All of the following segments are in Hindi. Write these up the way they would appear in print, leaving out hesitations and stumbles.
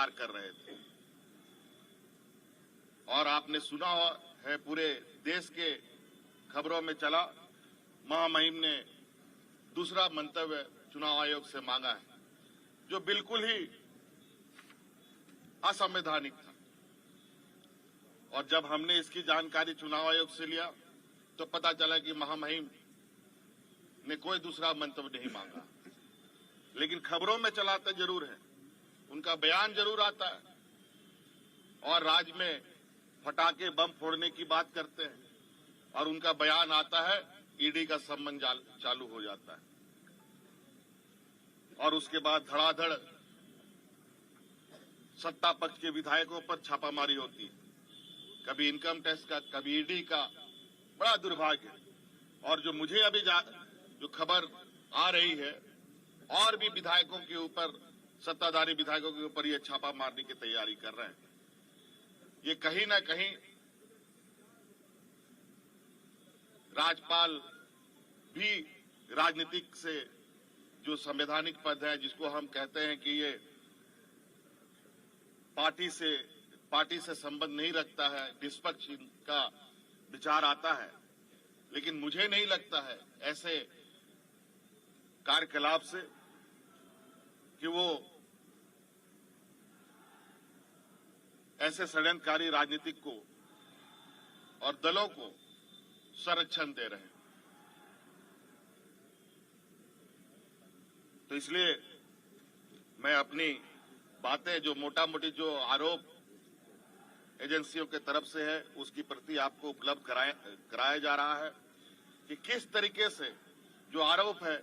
इंतजार कर रहे थे। और आपने सुना है, पूरे देश के खबरों में चला, महामहिम ने दूसरा मंतव्य चुनाव आयोग से मांगा है, जो बिल्कुल ही असंवैधानिक था। और जब हमने इसकी जानकारी चुनाव आयोग से लिया तो पता चला कि महामहिम ने कोई दूसरा मंतव्य नहीं मांगा, लेकिन खबरों में चलाते जरूर है, उनका बयान जरूर आता है और राज्य में फटाके बम फोड़ने की बात करते हैं और उनका बयान आता है, ईडी का सम्मन चालू हो जाता है और उसके बाद धड़ाधड़ सत्ता पक्ष के विधायकों पर छापामारी होती है, कभी इनकम टैक्स का, कभी ईडी का। बड़ा दुर्भाग्य है। और जो मुझे अभी जो खबर आ रही है, और भी विधायकों के ऊपर, सत्ताधारी विधायकों के ऊपर ये छापा मारने की तैयारी कर रहे हैं। ये कहीं ना कहीं राज्यपाल भी राजनीतिक से जो संवैधानिक पद है, जिसको हम कहते हैं कि ये पार्टी से संबंध नहीं रखता है, निष्पक्ष इनका विचार आता है, लेकिन मुझे नहीं लगता है ऐसे कार्यकलाप से कि वो ऐसे षड्यंत्रकारी राजनीतिक को और दलों को संरक्षण दे रहे हैं। तो इसलिए मैं अपनी बातें, जो मोटा मोटी जो आरोप एजेंसियों के तरफ से है, उसकी प्रति आपको उपलब्ध कराया जा रहा है कि किस तरीके से जो आरोप है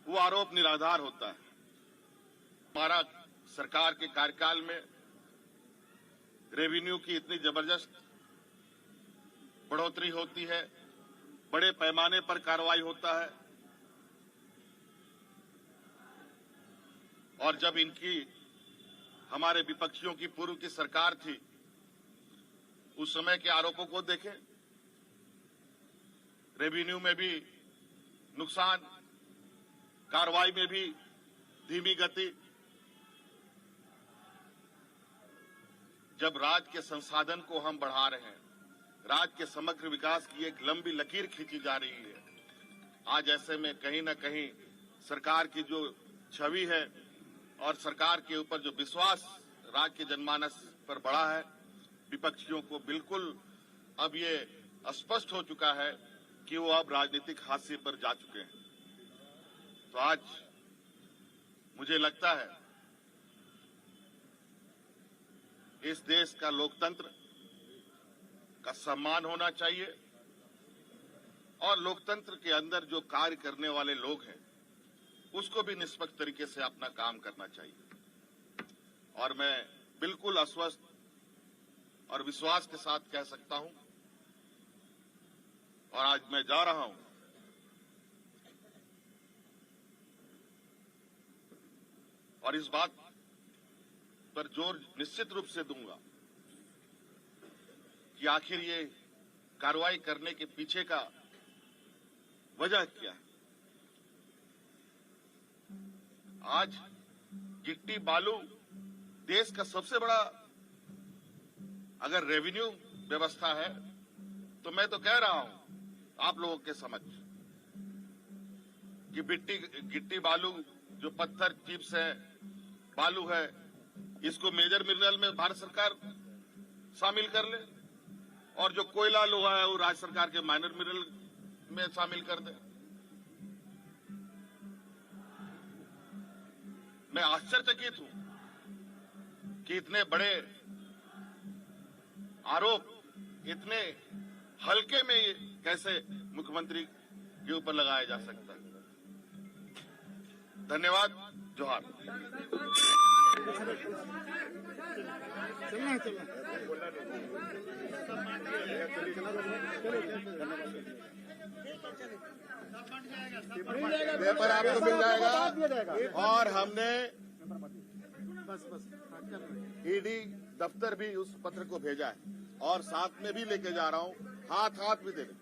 वो आरोप निराधार होता है। हमारा सरकार के कार्यकाल में रेवेन्यू की इतनी जबरदस्त बढ़ोतरी होती है, बड़े पैमाने पर कार्रवाई होता है, और जब इनकी हमारे विपक्षियों की पूर्व की सरकार थी, उस समय के आरोपों को देखें, रेवेन्यू में भी नुकसान, कार्रवाई में भी धीमी गति। जब राज्य के संसाधन को हम बढ़ा रहे हैं, राज्य के समग्र विकास की एक लंबी लकीर खींची जा रही है, आज ऐसे में कहीं न कहीं सरकार की जो छवि है और सरकार के ऊपर जो विश्वास राज्य के जनमानस पर बढ़ा है, विपक्षियों को बिल्कुल अब ये स्पष्ट हो चुका है कि वो अब राजनीतिक हाशिए पर जा चुके हैं। तो आज मुझे लगता है इस देश का लोकतंत्र का सम्मान होना चाहिए और लोकतंत्र के अंदर जो कार्य करने वाले लोग हैं उसको भी निष्पक्ष तरीके से अपना काम करना चाहिए। और मैं बिल्कुल आश्वस्त और विश्वास के साथ कह सकता हूं, और आज मैं जा रहा हूं, और इस बात पर जोर निश्चित रूप से दूंगा कि आखिर ये कार्रवाई करने के पीछे का वजह क्या है। आज गिट्टी बालू देश का सबसे बड़ा अगर रेवेन्यू व्यवस्था है, तो मैं तो कह रहा हूं आप लोगों के समक्ष कि गिट्टी बालू जो पत्थर चिप्स है, बालू है, इसको मेजर मिनरल में भारत सरकार शामिल कर ले, और जो कोयला लोहा है वो राज्य सरकार के माइनर मिनरल में शामिल कर दे। मैं आश्चर्यचकित हूं कि इतने बड़े आरोप इतने हल्के में कैसे मुख्यमंत्री के ऊपर लगाया जा सकता है। धन्यवाद। जोहार। पेपर आपको मिल जाएगा, और हमने ईडी दफ्तर भी उस पत्र को भेजा है, और साथ में भी लेके जा रहा हूं, हाथ भी दे दे।